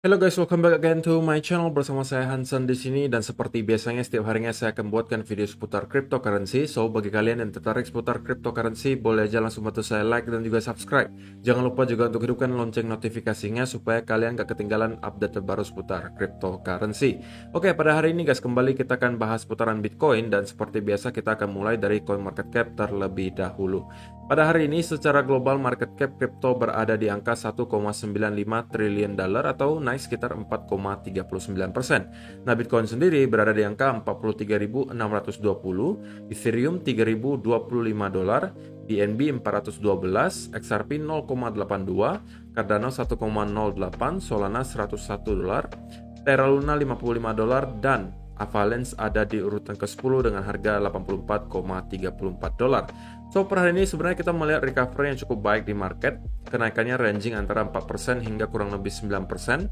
Hello guys, welcome back again to my channel. Bersama saya Hansen di sini, dan seperti biasanya setiap harinya saya akan buatkan video seputar cryptocurrency. So bagi kalian yang tertarik seputar cryptocurrency, boleh aja langsung bantu saya like dan juga subscribe. Jangan lupa juga untuk hidupkan lonceng notifikasinya supaya kalian gak ketinggalan update terbaru seputar cryptocurrency. Oke, pada hari ini guys, kembali kita akan bahas seputaran Bitcoin, dan seperti biasa kita akan mulai dari CoinMarketCap terlebih dahulu. Pada hari ini secara global market cap kripto berada di angka 1,95 triliun dolar atau naik sekitar 4,39%. Nah, Bitcoin sendiri berada di angka 43.620, Ethereum 3.025 dolar, BNB 412, XRP 0,82, Cardano 1,08, Solana 101 dolar, Terra Luna 55 dolar, dan Avalanche ada di urutan ke-10 dengan harga 84,34 dolar. So, per hari ini sebenarnya kita melihat recovery yang cukup baik di market. Kenaikannya ranging antara 4% hingga kurang lebih 9%.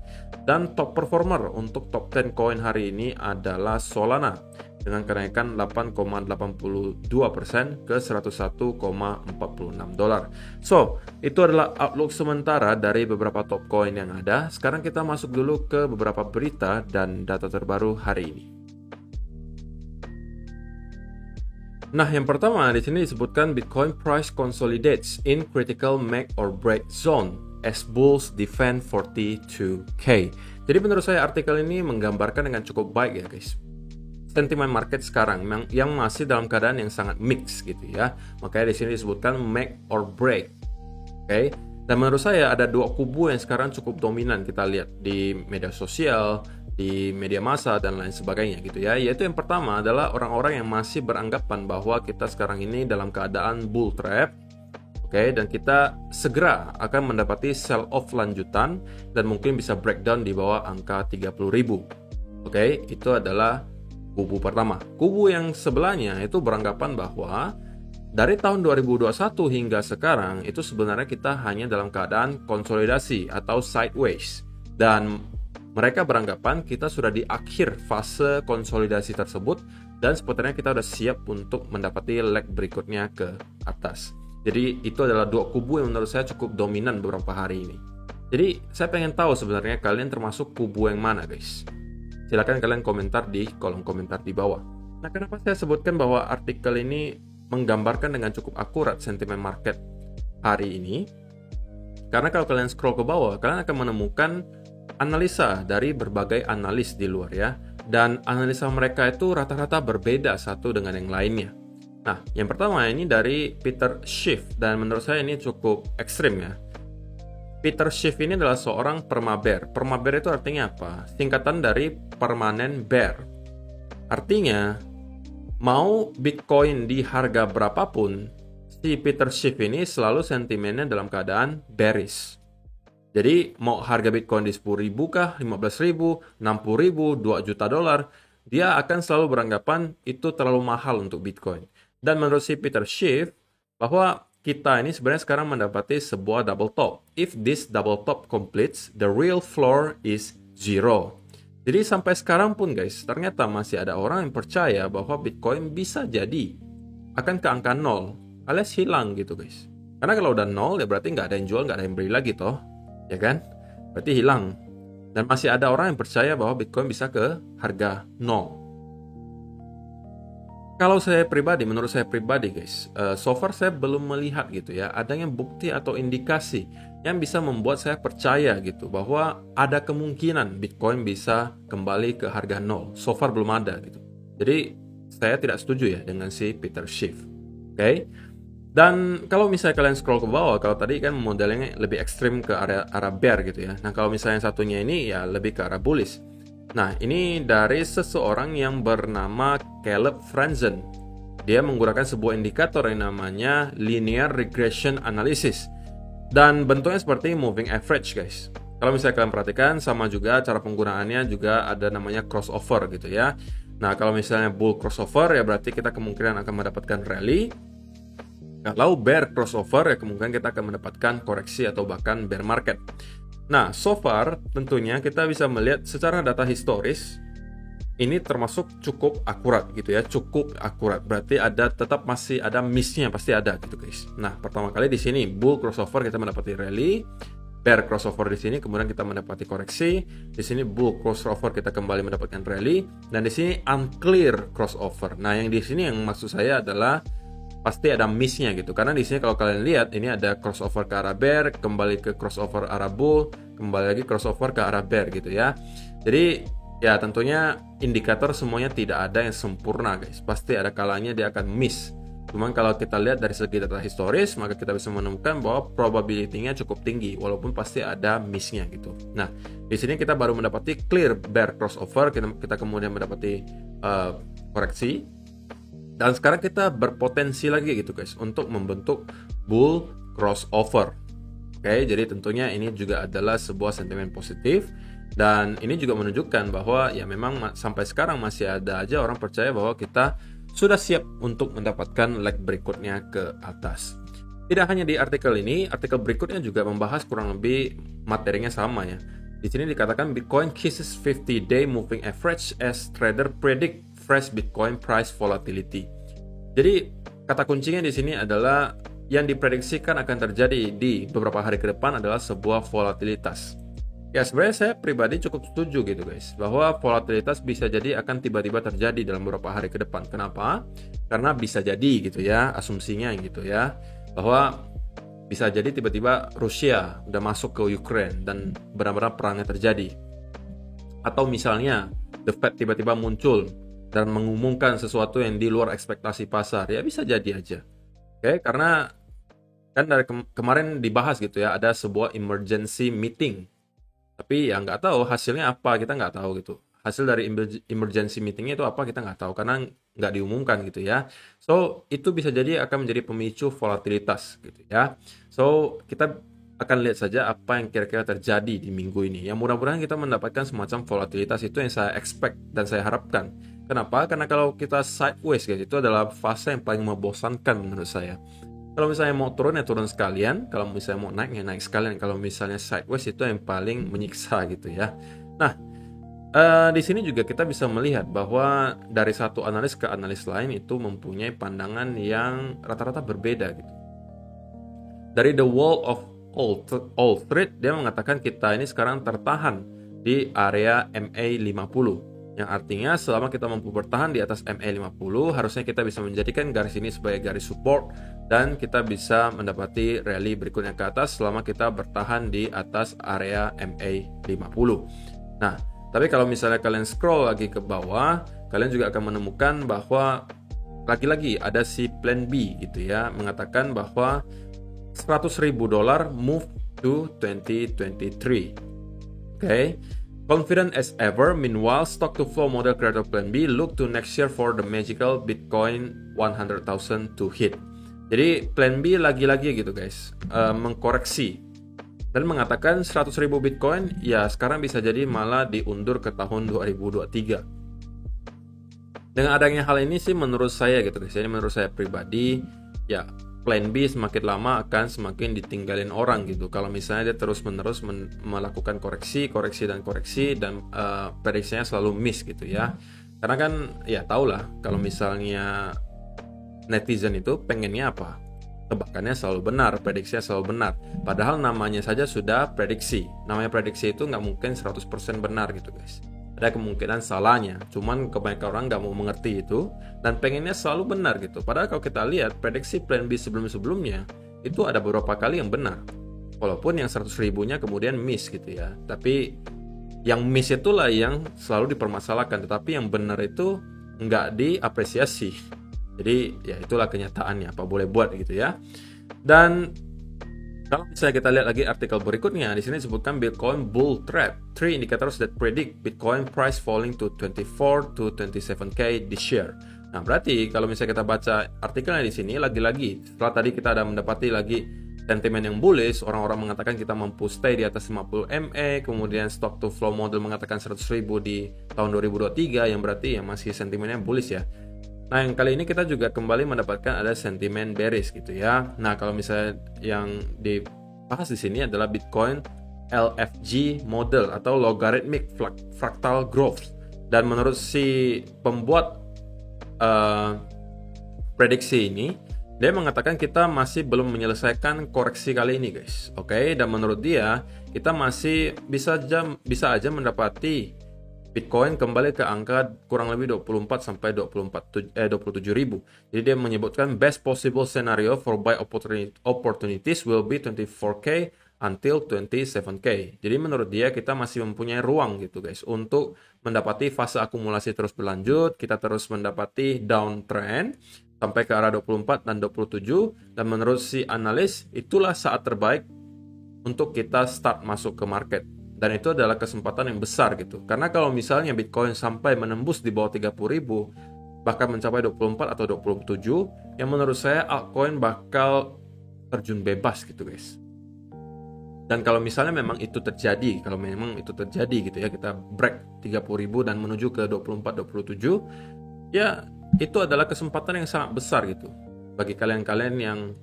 Dan top performer untuk top 10 coin hari ini adalah Solana dengan kenaikan 8,82% ke 101,46 dolar. So, itu adalah outlook sementara dari beberapa top coin yang ada. Sekarang kita masuk dulu ke beberapa berita dan data terbaru hari ini. Nah, yang pertama di sini disebutkan Bitcoin price consolidates in critical make or break zone as bulls defend 42K. Jadi menurut saya artikel ini menggambarkan dengan cukup baik ya guys. Sentimen market sekarang yang masih dalam keadaan yang sangat mix gitu ya. Makanya di sini disebutkan make or break. Oke. Dan menurut saya ada dua kubu yang sekarang cukup dominan kita lihat di media sosial, di media massa dan lain sebagainya gitu ya. Yaitu yang pertama adalah orang-orang yang masih beranggapan bahwa kita sekarang ini dalam keadaan bull trap. Oke, dan kita segera akan mendapati sell off lanjutan dan mungkin bisa breakdown di bawah angka 30.000. Oke, itu adalah kubu pertama. Kubu yang sebelahnya itu beranggapan bahwa dari tahun 2021 hingga sekarang itu sebenarnya kita hanya dalam keadaan konsolidasi atau sideways. Dan mereka beranggapan kita sudah di akhir fase konsolidasi tersebut dan sepertinya kita sudah siap untuk mendapati leg berikutnya ke atas. Jadi itu adalah dua kubu yang menurut saya cukup dominan beberapa hari ini. Jadi saya pengen tahu sebenarnya kalian termasuk kubu yang mana guys? Silahkan kalian komentar di kolom komentar di bawah. Nah, kenapa saya sebutkan bahwa artikel ini menggambarkan dengan cukup akurat sentimen market hari ini? Karena kalau kalian scroll ke bawah, kalian akan menemukan analisa dari berbagai analis di luar ya. Dan analisa mereka itu rata-rata berbeda satu dengan yang lainnya. Nah, yang pertama ini dari Peter Schiff, dan menurut saya ini cukup ekstrim ya. Peter Schiff ini adalah seorang permabear. Permabear itu artinya apa? Singkatan dari permanent bear. Artinya, mau Bitcoin di harga berapapun, si Peter Schiff ini selalu sentimennya dalam keadaan bearish. Jadi mau harga Bitcoin di 10.000 kah, 15.000, 60.000, 2 juta dolar, dia akan selalu beranggapan itu terlalu mahal untuk Bitcoin. Dan menurut si Peter Schiff, bahwa kita ini sebenarnya sekarang mendapati sebuah double top. If this double top completes, the real floor is zero. Jadi sampai sekarang pun guys, ternyata masih ada orang yang percaya bahwa Bitcoin bisa jadi akan ke angka 0, alias hilang gitu guys. Karena kalau udah 0 ya berarti nggak ada yang jual, nggak ada yang beli lagi toh. Ya kan? Berarti hilang. Dan masih ada orang yang percaya bahwa Bitcoin bisa ke harga 0. Kalau saya pribadi, menurut saya pribadi guys, so far saya belum melihat gitu ya, adanya bukti atau indikasi yang bisa membuat saya percaya gitu bahwa ada kemungkinan Bitcoin bisa kembali ke harga 0. So far belum ada gitu. Jadi saya tidak setuju ya dengan si Peter Schiff. Oke? Dan kalau misalnya kalian scroll ke bawah, kalau tadi kan modelnya lebih ekstrim ke arah bear gitu ya. Nah, kalau misalnya satunya ini ya lebih ke arah bullish. Nah, ini dari seseorang yang bernama Caleb Franzen. Dia menggunakan sebuah indikator yang namanya Linear Regression Analysis. Dan bentuknya seperti moving average guys. Kalau misalnya kalian perhatikan, sama juga cara penggunaannya juga ada namanya crossover gitu ya. Nah, kalau misalnya bull crossover ya berarti kita kemungkinan akan mendapatkan rally. Kalau bear crossover ya kemungkinan kita akan mendapatkan koreksi atau bahkan bear market. Nah, so far tentunya kita bisa melihat secara data historis ini termasuk cukup akurat gitu ya, cukup akurat. Berarti tetap masih ada miss-nya, pasti ada gitu guys. Nah, pertama kali di sini bull crossover kita mendapati rally, bear crossover di sini, kemudian kita mendapati koreksi. Di sini bull crossover, kita kembali mendapatkan rally, dan di sini unclear crossover. Nah, yang di sini yang maksud saya adalah pasti ada miss-nya gitu. Karena di sini kalau kalian lihat ini ada crossover ke arah bear, kembali ke crossover arah bull, kembali lagi crossover ke arah bear gitu ya. Jadi ya tentunya indikator semuanya tidak ada yang sempurna guys. Pasti ada kalanya dia akan miss. Cuman kalau kita lihat dari segi data historis, maka kita bisa menemukan bahwa probability-nya cukup tinggi, walaupun pasti ada miss-nya gitu. Nah, di sini kita baru mendapati clear bear crossover, kita kemudian mendapati koreksi, dan sekarang kita berpotensi lagi gitu guys untuk membentuk bull crossover. Oke, jadi tentunya ini juga adalah sebuah sentimen positif, dan ini juga menunjukkan bahwa ya memang sampai sekarang masih ada aja orang percaya bahwa kita sudah siap untuk mendapatkan leg berikutnya ke atas. Tidak hanya di artikel ini, artikel berikutnya juga membahas kurang lebih materinya sama ya. Di sini dikatakan Bitcoin kisses 50-day moving average as trader predict fresh Bitcoin price volatility. Jadi kata kuncinya di sini adalah yang diprediksikan akan terjadi di beberapa hari ke depan adalah sebuah volatilitas. Ya sebenarnya saya pribadi cukup setuju gitu guys, bahwa volatilitas bisa jadi akan tiba-tiba terjadi dalam beberapa hari ke depan. Kenapa? Karena bisa jadi gitu ya, asumsinya gitu ya, bahwa bisa jadi tiba-tiba Rusia udah masuk ke Ukraine dan benar-benar perangnya terjadi. Atau misalnya The Fed tiba-tiba muncul dan mengumumkan sesuatu yang di luar ekspektasi pasar, ya bisa jadi aja. Oke, karena kan dari kemarin dibahas gitu ya, ada sebuah emergency meeting. Tapi ya nggak tahu hasilnya apa, kita nggak tahu gitu. Hasil dari emergency meetingnya itu apa, kita nggak tahu karena nggak diumumkan gitu ya. So itu bisa jadi akan menjadi pemicu volatilitas gitu ya. So kita akan lihat saja apa yang kira-kira terjadi di minggu ini. Yang mudah-mudahan kita mendapatkan semacam volatilitas, itu yang saya expect dan saya harapkan. Kenapa? Karena kalau kita sideways guys, itu adalah fase yang paling membosankan menurut saya. Kalau misalnya mau turun ya turun sekalian, kalau misalnya mau naik ya naik sekalian. Kalau misalnya sideways itu yang paling menyiksa gitu ya. Nah, di sini juga kita bisa melihat bahwa dari satu analis ke analis lain itu mempunyai pandangan yang rata-rata berbeda gitu. Dari The Wall of Wall Street, dia mengatakan kita ini sekarang tertahan di area MA50. Yang artinya selama kita mampu bertahan di atas MA50, harusnya kita bisa menjadikan garis ini sebagai garis support dan kita bisa mendapati rally berikutnya ke atas selama kita bertahan di atas area MA50. Nah, tapi kalau misalnya kalian scroll lagi ke bawah, kalian juga akan menemukan bahwa lagi-lagi ada si plan B gitu ya, mengatakan bahwa $100,000 move to 2023. Okay. Confident as ever, meanwhile, stock to flow model creator plan B look to next year for the magical Bitcoin 100,000 to hit. Jadi plan B lagi-lagi gitu guys, mengkoreksi dan mengatakan 100,000 Bitcoin ya sekarang bisa jadi malah diundur ke tahun 2023. Dengan adanya hal ini sih menurut saya gitu guys, ini menurut saya pribadi ya plan B semakin lama akan semakin ditinggalin orang gitu. Kalau misalnya dia terus-menerus melakukan koreksi dan prediksinya selalu miss gitu ya. Karena kan ya tahulah kalau misalnya netizen itu pengennya apa? Tebakannya selalu benar, prediksinya selalu benar. Padahal namanya saja sudah prediksi. Namanya prediksi itu nggak mungkin 100% benar gitu guys. Ada kemungkinan salahnya, cuman kebanyakan orang nggak mau mengerti itu dan pengennya selalu benar gitu. Padahal kalau kita lihat prediksi plan B sebelum-sebelumnya itu ada beberapa kali yang benar, walaupun yang 100.000-nya kemudian miss gitu ya. Tapi yang miss itulah yang selalu dipermasalahkan, tetapi yang benar itu nggak diapresiasi. Jadi ya itulah kenyataannya, apa boleh buat gitu ya. Dan kalau misalnya kita lihat lagi artikel berikutnya, di sini disebutkan Bitcoin bull trap, 3 indicators that predict Bitcoin price falling to 24 to 27k this year. Nah, berarti kalau misalnya kita baca artikelnya di sini, lagi-lagi setelah tadi kita ada mendapati lagi sentimen yang bullish, orang-orang mengatakan kita mampu stay di atas 50 MA, kemudian stock to flow model mengatakan 100.000 di tahun 2023, yang berarti ya masih sentimennya bullish ya. Nah, yang kali ini kita juga kembali mendapatkan ada sentimen bearish gitu ya. Nah, kalau misalnya yang dibahas di sini adalah Bitcoin LFG model atau logarithmic fractal growth. Dan menurut si pembuat prediksi ini, Dia mengatakan kita masih belum menyelesaikan koreksi kali ini, guys. Oke, dan menurut dia kita masih bisa aja mendapati Bitcoin kembali ke angka kurang lebih 24 sampai 27 ribu. Jadi dia menyebutkan best possible scenario for buy opportunities will be 24K until 27K. Jadi menurut dia kita masih mempunyai ruang gitu, guys, untuk mendapati fase akumulasi terus berlanjut, kita terus mendapati downtrend sampai ke arah 24 dan 27, dan menurut si analis itulah saat terbaik untuk kita start masuk ke market. Dan itu adalah kesempatan yang besar gitu. Karena kalau misalnya Bitcoin sampai menembus di bawah 30.000, bahkan mencapai 24 atau 27, yang menurut saya altcoin bakal terjun bebas gitu, guys. Dan kalau misalnya memang itu terjadi, gitu ya, kita break 30.000 dan menuju ke 24-27, ya itu adalah kesempatan yang sangat besar gitu bagi kalian-kalian yang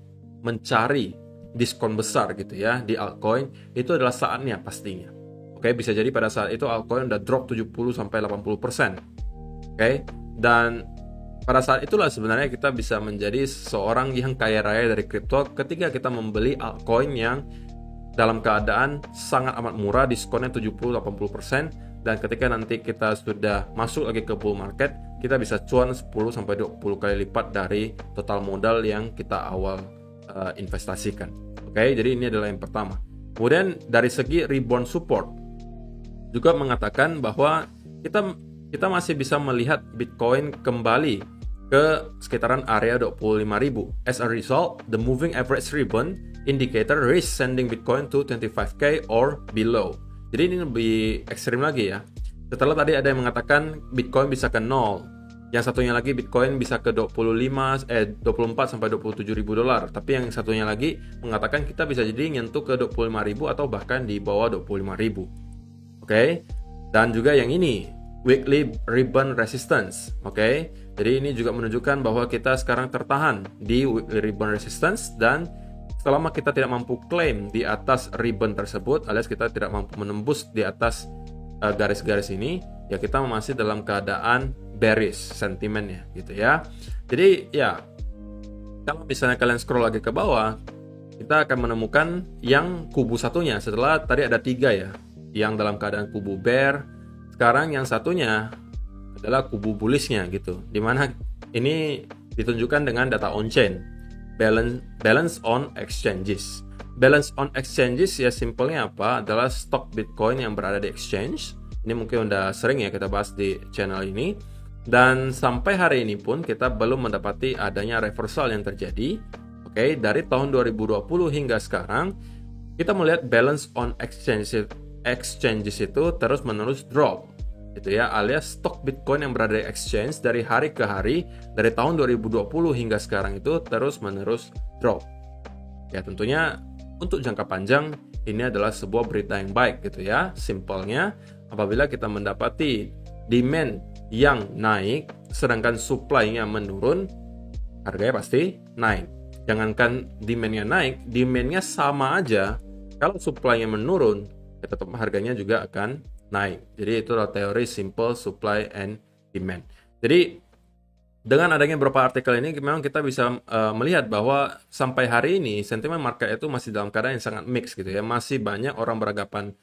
mencari diskon besar gitu ya di altcoin. Itu adalah saatnya pastinya. Oke, bisa jadi pada saat itu altcoin udah drop 70-80%. Oke, dan pada saat itulah sebenarnya kita bisa menjadi seorang yang kaya raya dari kripto ketika kita membeli altcoin yang dalam keadaan sangat amat murah, diskonnya 70-80%. Dan ketika nanti kita sudah masuk lagi ke bull market, kita bisa cuan 10-20 kali lipat dari total modal yang kita awal investasikan. Oke, jadi ini adalah yang pertama. Kemudian dari segi rebound support juga mengatakan bahwa kita masih bisa melihat Bitcoin kembali ke sekitaran area 25.000. As a result, the moving average rebound indicator is sending Bitcoin to 25K or below. Jadi ini lebih ekstrim lagi ya. Setelah tadi ada yang mengatakan Bitcoin bisa ke 0, yang satunya lagi Bitcoin bisa ke 24 sampai 27 ribu dolar. Tapi yang satunya lagi mengatakan kita bisa jadi nyentuh ke 25.000 atau bahkan di bawah 25.000. Oke. Dan juga yang ini weekly rebound resistance. Oke. Jadi ini juga menunjukkan bahwa kita sekarang tertahan di weekly rebound resistance, dan selama kita tidak mampu klaim di atas rebound tersebut, alias kita tidak mampu menembus di atas garis-garis ini, ya kita masih dalam keadaan bearish sentimennya gitu ya. Jadi ya, kalau misalnya kalian scroll lagi ke bawah, kita akan menemukan yang kubu satunya. Setelah tadi ada 3 ya, yang dalam keadaan kubu bear, sekarang yang satunya adalah kubu bullishnya gitu, dimana ini ditunjukkan dengan data on-chain. Balance on exchanges. Balance on exchanges ya simpelnya apa? Adalah stok Bitcoin yang berada di exchange. Ini mungkin udah sering ya kita bahas di channel ini. Dan sampai hari ini pun kita belum mendapati adanya reversal yang terjadi. Oke, dari tahun 2020 hingga sekarang kita melihat balance on exchanges itu terus-menerus drop. Itu ya, alias stok Bitcoin yang berada di exchange dari hari ke hari, dari tahun 2020 hingga sekarang itu terus-menerus drop. Ya tentunya untuk jangka panjang ini adalah sebuah berita yang baik gitu ya. Simpelnya, apabila kita mendapati demand yang naik sedangkan supply-nya menurun, harganya pasti naik. Jangankan demand-nya naik, demand-nya sama aja, kalau supply-nya menurun, ya tetap harganya juga akan naik. Jadi itu adalah teori simple supply and demand. Jadi dengan adanya beberapa artikel ini memang kita bisa melihat bahwa sampai hari ini sentimen market itu masih dalam keadaan yang sangat mix gitu ya. Masih banyak orang beranggapan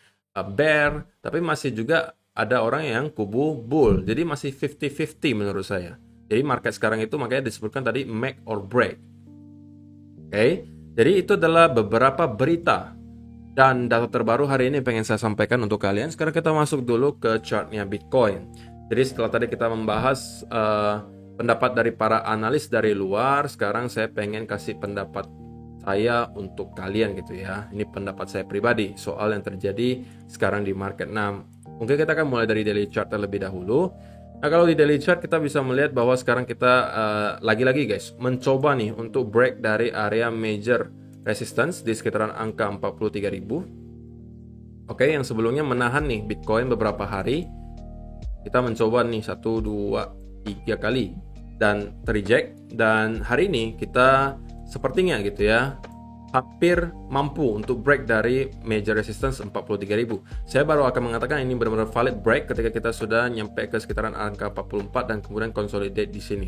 bear, tapi masih juga ada orang yang kubu bull. Jadi masih 50-50 menurut saya. Jadi market sekarang itu makanya disebutkan tadi make or break. Oke. Jadi itu adalah beberapa berita dan data terbaru hari ini pengen saya sampaikan untuk kalian. Sekarang kita masuk dulu ke chartnya Bitcoin. Jadi setelah tadi kita membahas pendapat dari para analis dari luar, sekarang saya pengen kasih pendapat saya untuk kalian gitu ya. Ini pendapat saya pribadi soal yang terjadi sekarang di market. Nah, mungkin kita akan mulai dari daily chart terlebih dahulu. Nah, kalau di daily chart kita bisa melihat bahwa sekarang kita lagi-lagi guys mencoba nih untuk break dari area major resistance di sekitaran angka 43.000. Oke, yang sebelumnya menahan nih Bitcoin beberapa hari. Kita mencoba nih 1, 2, 3 kali dan terreject. Dan hari ini kita sepertinya gitu ya hampir mampu untuk break dari major resistance 43.000. Saya baru akan mengatakan ini benar-benar valid break ketika kita sudah nyampe ke sekitaran angka 44 dan kemudian consolidate di sini.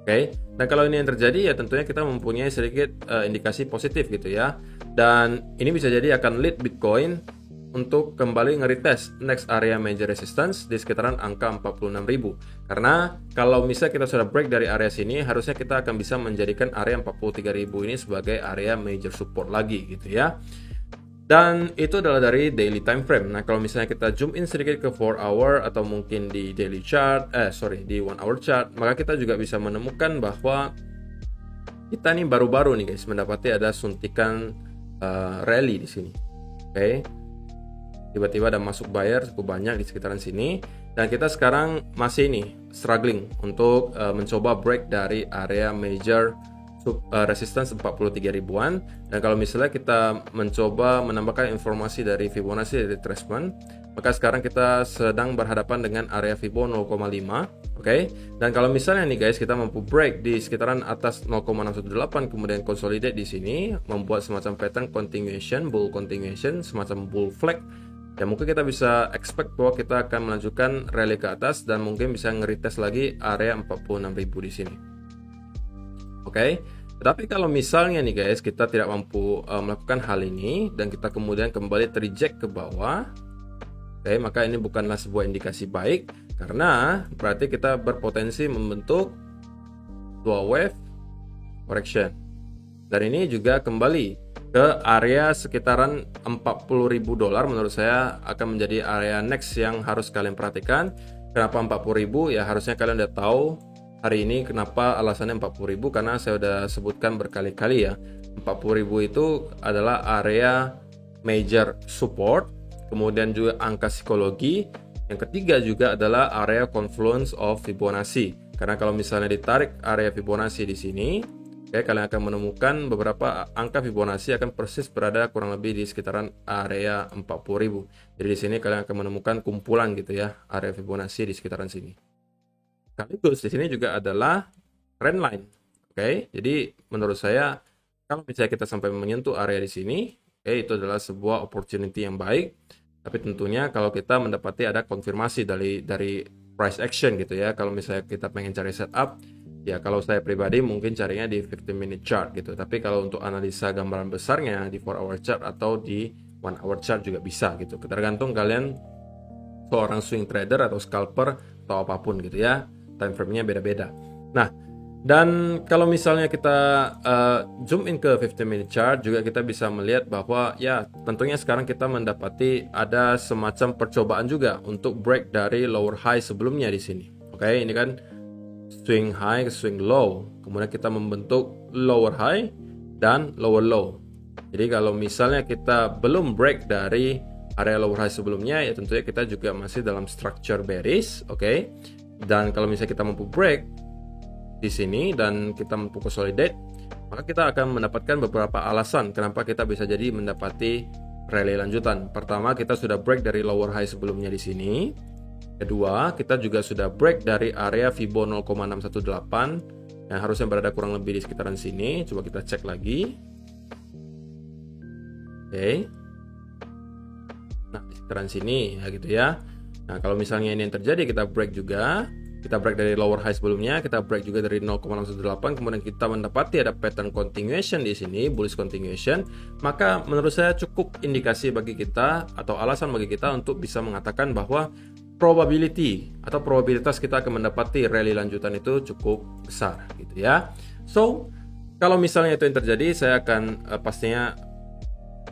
Oke, dan kalau ini yang terjadi ya tentunya kita mempunyai sedikit indikasi positif gitu ya. Dan ini bisa jadi akan lead Bitcoin untuk kembali nge-retest next area major resistance di sekitaran angka 46.000. Karena kalau misalnya kita sudah break dari area sini, harusnya kita akan bisa menjadikan area 43.000 ini sebagai area major support lagi gitu ya. Dan itu adalah dari daily time frame. Nah, kalau misalnya kita zoom in sedikit ke 4 hour atau mungkin di daily chart, di 1 hour chart, maka kita juga bisa menemukan bahwa kita nih baru-baru nih guys mendapati ada suntikan rally di sini. Oke. Tiba-tiba ada masuk buyer cukup banyak di sekitaran sini, dan kita sekarang masih nih struggling untuk mencoba break dari area major resistance 43 ribuan. Dan kalau misalnya kita mencoba menambahkan informasi dari Fibonacci dari retracement, maka sekarang kita sedang berhadapan dengan area Fibo 0,5. Oke. Dan kalau misalnya nih guys kita mampu break di sekitaran atas 0,618 kemudian consolidate di sini, membuat semacam pattern continuation, bull continuation, semacam bull flag, ya mungkin kita bisa expect bahwa kita akan melanjutkan rally ke atas dan mungkin bisa nge-retest lagi area 46.000 di sini. Oke, tetapi kalau misalnya nih guys kita tidak mampu melakukan hal ini dan kita kemudian kembali terject ke bawah, oke, maka ini bukanlah sebuah indikasi baik karena berarti kita berpotensi membentuk dua wave correction. Dan ini juga kembali ke area sekitaran $40.000 menurut saya akan menjadi area next yang harus kalian perhatikan. Kenapa 40.000? Ya harusnya kalian udah tahu hari ini kenapa alasannya 40.000, karena saya udah sebutkan berkali-kali ya. 40.000 itu adalah area major support, kemudian juga angka psikologi. Yang ketiga juga adalah area confluence of Fibonacci. Karena kalau misalnya ditarik area Fibonacci di sini, oke, kalian akan menemukan beberapa angka Fibonacci akan persis berada kurang lebih di sekitaran area 40.000. Jadi di sini kalian akan menemukan kumpulan gitu ya, area Fibonacci di sekitaran sini. Sekaligus di sini juga adalah trend line. Oke, jadi menurut saya kalau misalnya kita sampai menyentuh area di sini, oke, itu adalah sebuah opportunity yang baik. Tapi tentunya kalau kita mendapati ada konfirmasi dari price action gitu ya. Kalau misalnya kita pengen cari setup, ya kalau saya pribadi mungkin carinya di 15 minute chart gitu. Tapi kalau untuk analisa gambaran besarnya di 4 hour chart atau di 1 hour chart juga bisa gitu. Tergantung kalian seorang swing trader atau scalper atau apapun gitu ya. Time frame-nya beda-beda. Nah, dan kalau misalnya kita zoom in ke 15 minute chart juga kita bisa melihat bahwa ya tentunya sekarang kita mendapati ada semacam percobaan juga untuk break dari lower high sebelumnya di sini. Oke, ini kan swing high ke swing low, kemudian kita membentuk lower high dan lower low. Jadi kalau misalnya kita belum break dari area lower high sebelumnya, ya tentunya kita juga masih dalam structure bearish, oke. Dan kalau misalnya kita mampu break di sini dan kita mampu consolidate, maka kita akan mendapatkan beberapa alasan kenapa kita bisa jadi mendapati rally lanjutan. Pertama, kita sudah break dari lower high sebelumnya di sini. Kedua, kita juga sudah break dari area Fibo 0,618 yang harusnya berada kurang lebih di sekitaran sini. Coba kita cek lagi. Oke. Nah, di sekitaran sini ya gitu ya. Nah, kalau misalnya ini yang terjadi, kita break juga. Kita break dari lower high sebelumnya, kita break juga dari 0,618, kemudian kita mendapati ada pattern continuation di sini, bullish continuation, maka menurut saya cukup indikasi bagi kita atau alasan bagi kita untuk bisa mengatakan bahwa probability atau probabilitas kita akan mendapati rally lanjutan itu cukup besar gitu ya. So, kalau misalnya itu yang terjadi, saya akan pastinya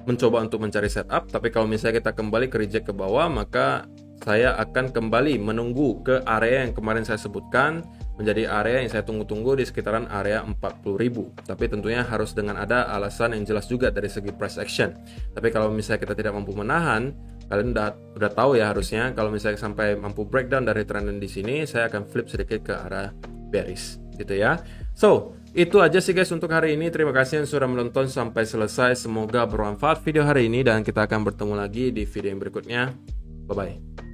mencoba untuk mencari setup, tapi kalau misalnya kita kembali ke reject ke bawah, maka saya akan kembali menunggu ke area yang kemarin saya sebutkan, menjadi area yang saya tunggu-tunggu di sekitaran area 40.000. Tapi tentunya harus dengan ada alasan yang jelas juga dari segi price action. Tapi kalau misalnya kita tidak mampu menahan, kalian udah tahu ya harusnya kalau misalnya sampai mampu breakdown dari trend di sini, saya akan flip sedikit ke arah bearish gitu ya. So, itu aja sih guys untuk hari ini. Terima kasih yang sudah menonton sampai selesai. Semoga bermanfaat video hari ini dan kita akan bertemu lagi di video yang berikutnya. Bye bye.